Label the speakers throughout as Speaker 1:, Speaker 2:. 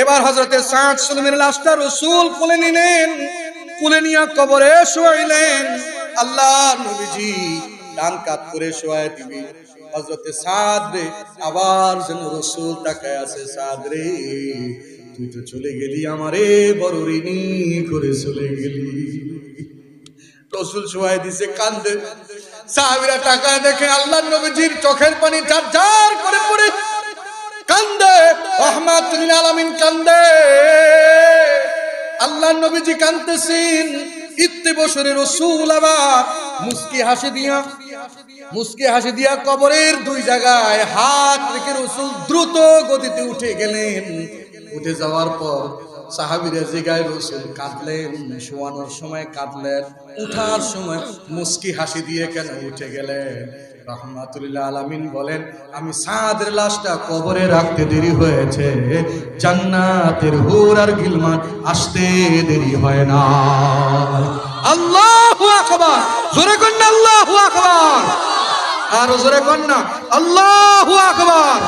Speaker 1: এবার হযরতে সাদ সুলমির লাশটা রাসূল কোলে নিলেন, কোলে নিয়ে কবরে শোয়াইলেন। আল্লাহর নবীজি ডান কাত করে শোয়ায় দিবি হযরতে সাদ রে, আবার যেন রাসূল তাকায় আছে, সাদ রে তুই তো চলে গেলি, আমারে বড় ঋণী করে চলে গেলি। রাসূল শোয়ায় দিছে, কান্দে। সাহাবীরা তাকায় দেখে আল্লাহর নবীজির চোখের পানি ঝরঝর করে পড়ে, কান্দে। রাহমাতুল লিল আলামিন কান্দে, আল্লাহর নবীজি কাঁদতেছেন। ইত্তে বছরে রাসূল আবার মুস্কি হাসি দিয়া কবরের দুই জায়গায় হাত রেখে রাসূল দ্রুত গতিতে উঠে গেলেন। উঠে যাওয়ার পর সাহাবীরা জিগায়, রাসূল কাঁদলেন, শোয়ানোর সময় কাঁদলেন, উঠার সময় মুস্কি হাসি দিয়ে কেন উঠে গেলেন? রাহমাতুল লিল আলামিন বলেন, আমি সাদের লাশটা কবরে রাখতে দেরি হয়েছে, জান্নাতের হুর আর গিলমান আসতে দেরি হয় না। আল্লাহু আকবার, জোরে কর না আল্লাহু আকবার, আর জোরে কর না আল্লাহু আকবার,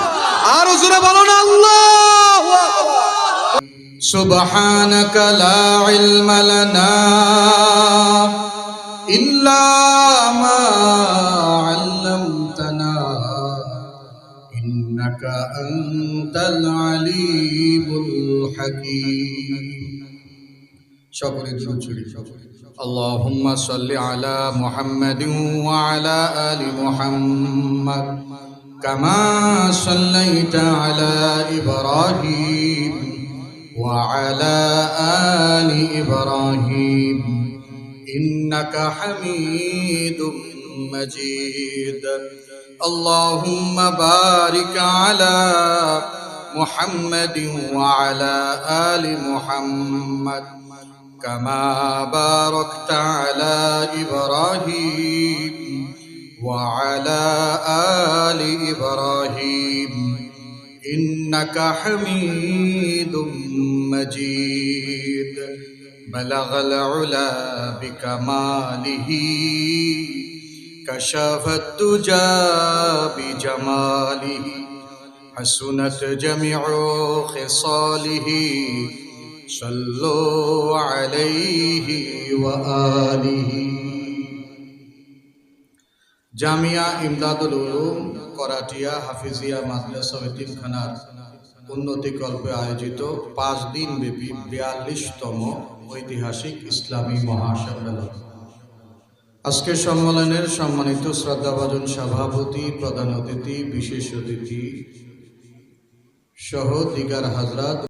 Speaker 1: আর জোরে বলো না আল্লাহু আকবার। সুবহানাকা লা ইলমা লানা ইল্লা মা আল্লামতানা ইন্নাকা আনতাল আলিমুল হাকীম। সকলে দুরূদ শরীফ। আল্লাহুম্মা সাল্লি আলা মুহাম্মাদিন ওয়া আলা আলি মুহাম্মাদ কামা সাল্লাইতা আলা ইব্রাহিম ওয়া আলা আলি ইব্রাহিম ইন্নাকা হামিদুম মাজিদ। আল্লাহুম্মা বারিক আলা মুহাম্মাদিন ওয়া আলা আলি মুহাম্মাদ كما باركت على إبراهيم وعلى آل إبراهيم إنك حميد مجيد. بلغ العلا بكماله كشف الدجى بجماله حسنت جميع خصاله صلوا عليه وآله. জামিয়া ইমদাদুল উলুম করাটিয়া হাফিজিয়া মাদ্রাসা ও এতিমখানার উন্নতিকল্পে আয়োজিত 5 দিন ব্যাপী 42তম ঐতিহাসিক ইসলামী মহাসম্মেলন। আজকের সম্মেলনের সম্মানিত শ্রদ্ধাভাজন সভাপতি, প্রধান অতিথি, বিশেষ অতিথি সহ দিগার হাজরাত